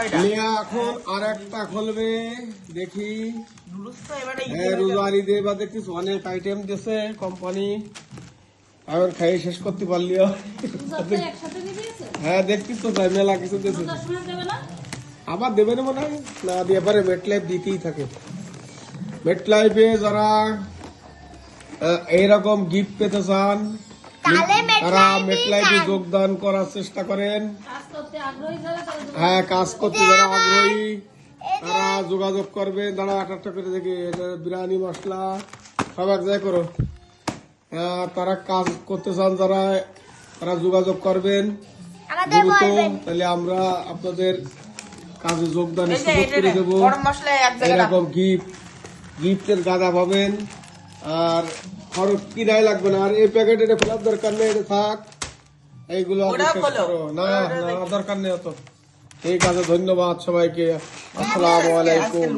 এখন আর একটা খুলবে দেখি। রোজারি দেবা দেখছিস অনেক আইটেম দিয়েছে কোম্পানি, এখন খাই শেষ করতে পারলিও। হ্যাঁ দেখছিস তো তাই মেলা কিছু দিয়েছে, আবার দেবে না মনে হয় না, দিয়ে পারে মেটলাইফ দিতেই থাকে। মেটলাইফে যারা এইরকম গিফট পেতে চান তারা মেটলাইফে যোগদান করার চেষ্টা করেন। হ্যাঁ কাজ করতে যারা আগ্রহী তারা যোগাযোগ করবেন। দাঁড়া একটা করে দেখি বিরিয়ানি মশলা সব এক জায়গায় করো। তারা কাজ করতে চান যারা তারা যোগাযোগ করবেন দ্রুত, তাহলে আমরা আপনাদের কাজে যোগদানের সুযোগ করে দেবো। এরকম গিফটের গাদা পাবেন, আর খরচ কিনাই লাগবে না। আর এই প্যাকেট এটা খোলার দরকার নেই, এটা থাক, এইগুলো না দরকার নেই অত। ঠিক আছে, ধন্যবাদ সবাইকে, আসসালামু আলাইকুম।